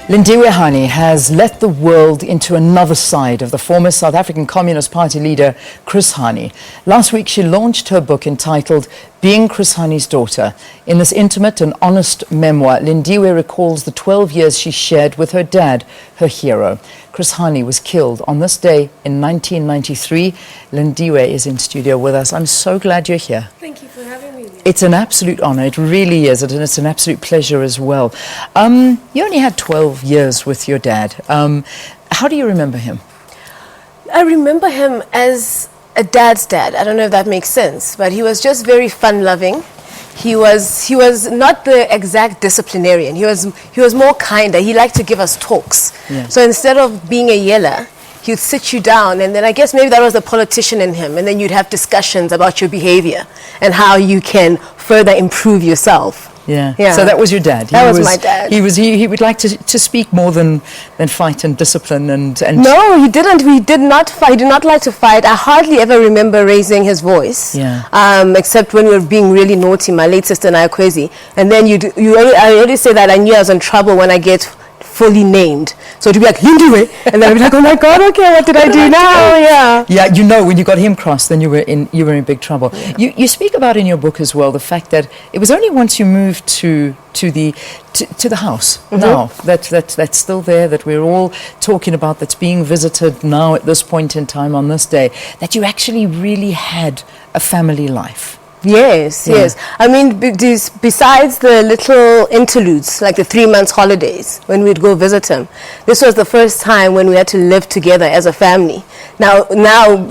Lindiwe Hani has let the world into another side of the former South African Communist Party leader, Chris Hani. Last week, she launched her book entitled Being Chris Hani's Daughter. In this intimate and honest memoir, Lindiwe recalls the 12 years she shared with her dad, her hero. Chris Hani was killed on this day in 1993. Lindiwe is in studio with us. I'm so glad you're here. Thank you for having me. It's an absolute honor. It really is. And it's an absolute pleasure as well. You only had 12 years with your dad. How do you remember him? I remember him as a dad's dad. I don't know if that makes sense, but he was just very fun-loving. He was not the exact disciplinarian. He was more kinder. He liked to give us talks. Yeah. So instead of being a yeller, he would sit you down, and then I guess maybe that was the politician in him, and then you'd have discussions about your behavior and how you can further improve yourself. Yeah. Yeah. So that was your dad. That was my dad. He would like to speak more than fight and discipline and. No, he didn't. He did not fight. He did not like to fight. I hardly ever remember raising his voice. Yeah. Except when we were being really naughty, my late sister and I, Kwezi. And then I already say that I knew I was in trouble when I get fully named. So to be like, Lindiwe, and then I'd be like, oh my God, okay, what did I do now? Yeah. Yeah, you know, when you got him crossed, then you were in big trouble. Yeah. You speak about in your book as well the fact that it was only once you moved to the house now that's still there, that we're all talking about, that's being visited now at this point in time on this day, that you actually really had a family life. Yes, yeah. Yes. I mean, besides the little interludes, like the 3 months holidays when we'd go visit him, this was the first time when we had to live together as a family. Now,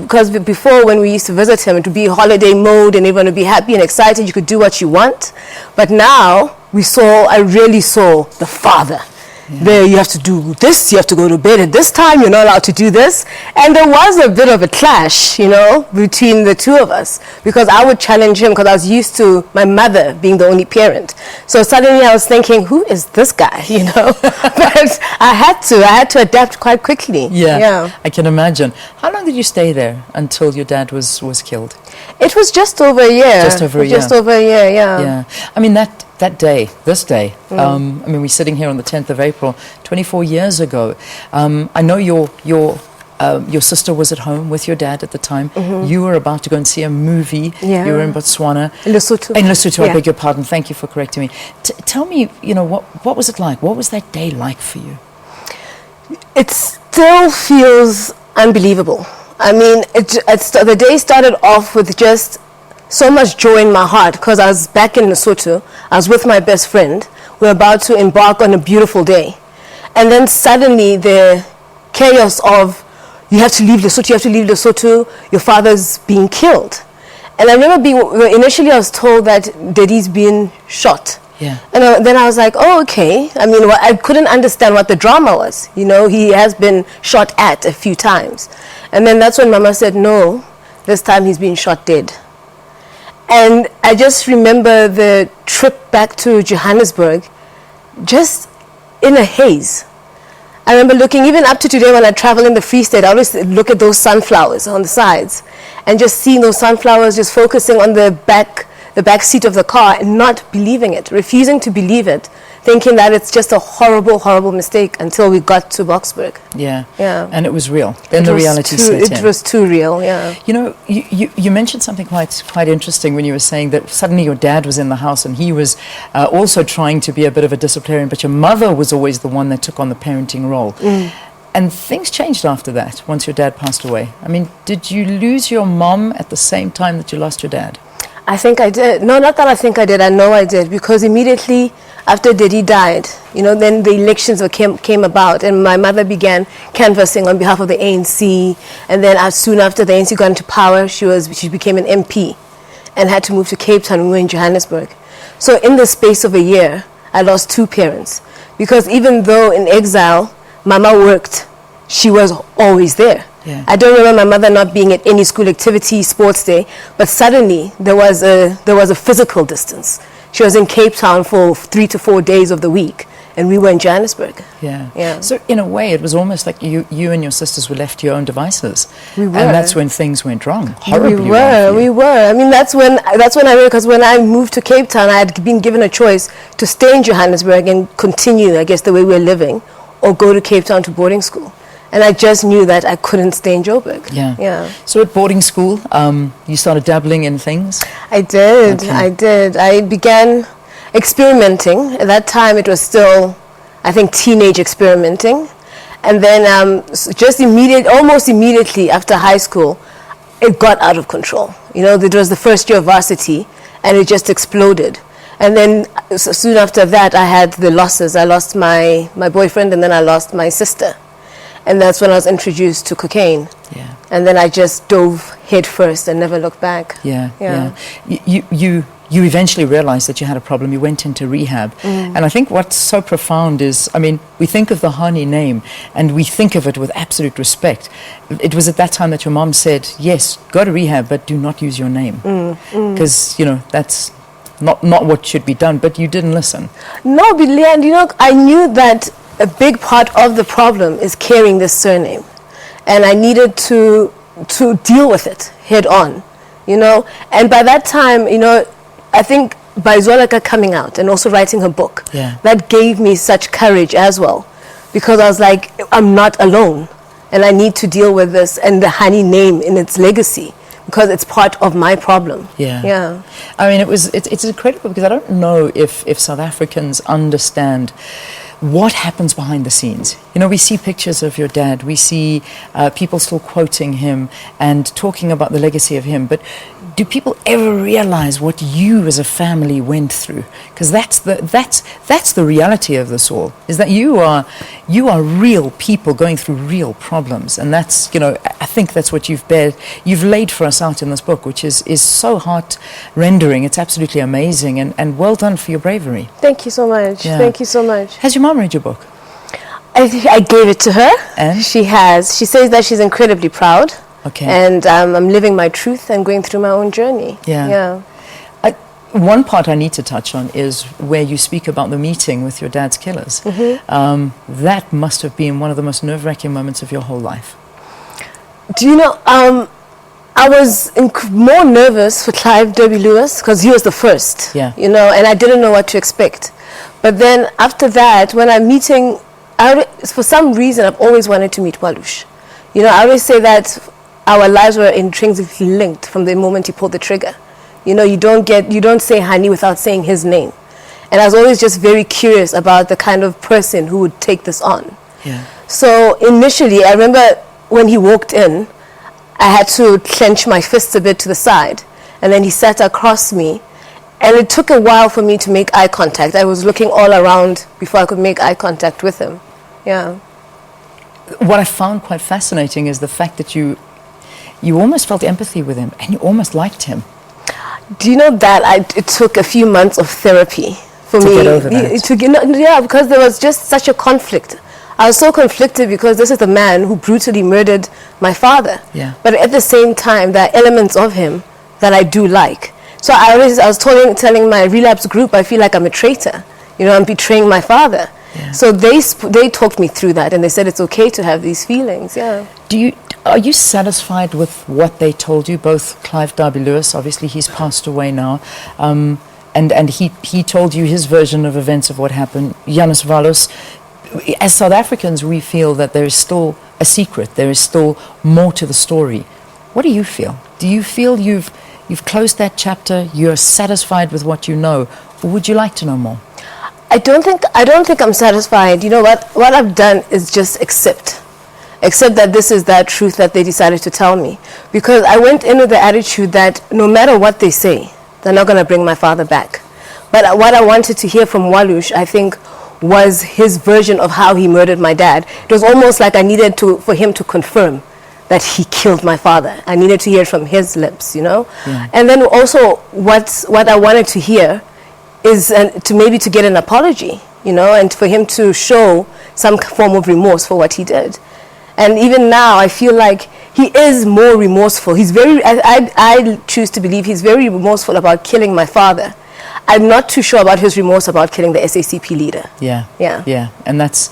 because before when we used to visit him, it would be holiday mode and everyone would be happy and excited. You could do what you want. But now I really saw the father. Yeah. There, you have to do this, you have to go to bed at this time, you're not allowed to do this. And there was a bit of a clash, between the two of us, because I would challenge him because I was used to my mother being the only parent. So suddenly I was thinking, who is this guy, But I had to adapt quite quickly. Yeah, I can imagine. How long did you stay there until your dad was killed? It was just over a year. Just over a year. Just over a year, yeah. Yeah. I mean, this day, we're sitting here on the 10th of April, 24 years ago. I know your sister was at home with your dad at the time. Mm-hmm. You were about to go and see a movie. Yeah. You were in Botswana. Lesotho. In Lesotho, yeah. I beg your pardon. Thank you for correcting me. Tell me, what was it like? What was that day like for you? It still feels unbelievable. I mean, the day started off with just so much joy in my heart because I was back in Lesotho. I was with my best friend. We were about to embark on a beautiful day. And then suddenly the chaos of, you have to leave Lesotho, your father's being killed. And I remember initially I was told that Daddy's been shot. Yeah. And then I was like, oh, okay. I mean, I couldn't understand what the drama was. He has been shot at a few times. And then that's when Mama said, no, this time he's been shot dead. And I just remember the trip back to Johannesburg just in a haze. I remember looking, even up to today when I travel in the Free State, I always look at those sunflowers on the sides and just seeing those sunflowers, just focusing on the back seat of the car and not believing it, refusing to believe it, thinking that it's just a horrible, horrible mistake until we got to Boksburg. Yeah. Yeah. And it was real. Then the reality set in. It was too real, yeah. You mentioned something quite interesting when you were saying that suddenly your dad was in the house and he was also trying to be a bit of a disciplinarian, but your mother was always the one that took on the parenting role. Mm. And things changed after that, once your dad passed away. I mean, did you lose your mom at the same time that you lost your dad? I think I did. No, not that I think I did. I know I did, because immediately after Daddy died, then the elections came about, and my mother began canvassing on behalf of the ANC. And then soon after the ANC got into power, she became an MP and had to move to Cape Town. We were in Johannesburg. So in the space of a year, I lost two parents, because even though in exile, Mama worked, she was always there. Yeah. I don't remember my mother not being at any school activity, sports day, but suddenly there was a physical distance. She was in Cape Town for 3 to 4 days of the week, and we were in Johannesburg. Yeah. Yeah. So in a way, it was almost like you and your sisters were left to your own devices. We were. And that's when things went wrong. Horribly we were. wrong. We were. I mean, that's when I realized, because when I moved to Cape Town, I had been given a choice to stay in Johannesburg and continue, I guess, the way we were living, or go to Cape Town to boarding school. And I just knew that I couldn't stay in Joburg. Yeah. So at boarding school, you started dabbling in things? I did. Okay. I did. I began experimenting. At that time, it was still, I think, teenage experimenting. And then almost immediately after high school, it got out of control. You know, it was the first year of varsity, and it just exploded. And then soon after that, I had the losses. I lost my boyfriend, and then I lost my sister. And that's when I was introduced to cocaine. Yeah. And then I just dove head first and never looked back. Yeah. You eventually realized that you had a problem. You went into rehab. And I think what's so profound is, I mean, we think of the Hani name and we think of it with absolute respect. It was at that time that your mom said, yes, go to rehab, but do not use your name. Because, you know, that's not what should be done, but you didn't listen. No, but Leanne, you know, I knew that a big part of the problem is carrying this surname. And I needed to deal with it head on, you know. And by that time, you know, I think by Zweleka coming out and also writing her book, that gave me such courage as well. Because I was like, I'm not alone. And I need to deal with this and the Hani name in its legacy. Because it's part of my problem. Yeah. I mean, it's incredible because I don't know if South Africans understand what happens behind the scenes. You know, we see pictures of your dad, we see people still quoting him and talking about the legacy of him, but do people ever realize what you as a family went through? Because that's the reality of this all, is that you are real people going through real problems, and that's, you know, I think that's what you've laid for us out in this book, which is so heart-rendering. It's absolutely amazing, and well done for your bravery. Thank you so much. Yeah. Thank you so much. Has your mom read your book? I gave it to her. And? She has. She says that she's incredibly proud. Okay. And I'm living my truth and going through my own journey. Yeah. One part I need to touch on is where you speak about the meeting with your dad's killers. That must have been one of the most nerve-wracking moments of your whole life. Do you know, I was more nervous for Clive Derby Lewis because he was the first. Yeah. You know, and I didn't know what to expect. But then after that, when I'm meeting, for some reason, I've always wanted to meet Walush. You know, I always say that our lives were intrinsically linked from the moment he pulled the trigger. You know, you don't say Hani without saying his name. And I was always just very curious about the kind of person who would take this on. Yeah. So initially, I remember when he walked in, I had to clench my fists a bit to the side. And then he sat across me. And it took a while for me to make eye contact. I was looking all around before I could make eye contact with him. Yeah. What I found quite fascinating is the fact that you almost felt empathy with him and you almost liked him. Do you know that it took a few months of therapy for me to get over that? Yeah, because there was just such a conflict. I was so conflicted because this is the man who brutally murdered my father. Yeah. But at the same time, there are elements of him that I do like. So I was telling my relapse group, I feel like I'm a traitor. You know, I'm betraying my father. Yeah. So they talked me through that, and they said it's okay to have these feelings. Yeah. Are you satisfied with what they told you? Both Clive Derby Lewis, obviously he's passed away now, and he told you his version of events of what happened. Janus Valus. As South Africans, we feel that there is still a secret. There is still more to the story. What do you feel? Do you feel you've closed that chapter? You're satisfied with what you know, or would you like to know more? I don't think I'm satisfied. You know what I've done is just accept that this is that truth that they decided to tell me, because I went in with the attitude that no matter what they say, they're not going to bring my father back. But what I wanted to hear from Walush, I think, was his version of how he murdered my dad. It was almost like I needed for him to confirm that he killed my father. I needed to hear it from his lips, you know. Yeah. And then also what I wanted to hear is to get an apology, you know, and for him to show some form of remorse for what he did. And even now, I feel like he is more remorseful. He's I choose to believe he's very remorseful about killing my father. I'm not too sure about his remorse about killing the SACP leader. Yeah, Yeah. yeah, and that's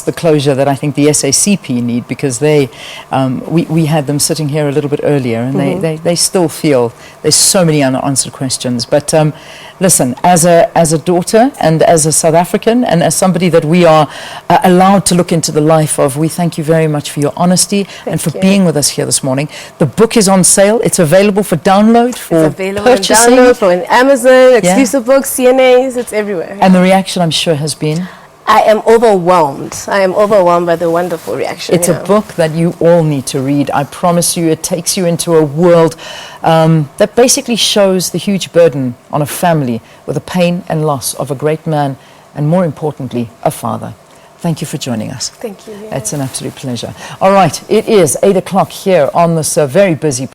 the closure that I think the SACP need, because we had them sitting here a little bit earlier, and they still feel there's so many unanswered questions. But listen, as a daughter and as a South African and as somebody that we are allowed to look into the life of, we thank you very much for your honesty and for being with us here this morning. The book is on sale. It's available for download, for it's available purchasing. Download, for Amazon, exclusive books, CNAs, it's everywhere. And the reaction, I'm sure, has been? I am overwhelmed. I am overwhelmed by the wonderful reaction. It's a book that you all need to read. I promise you, it takes you into a world that basically shows the huge burden on a family with the pain and loss of a great man and, more importantly, a father. Thank you for joining us. Thank you. It's an absolute pleasure. All right, it is 8 o'clock here on this very busy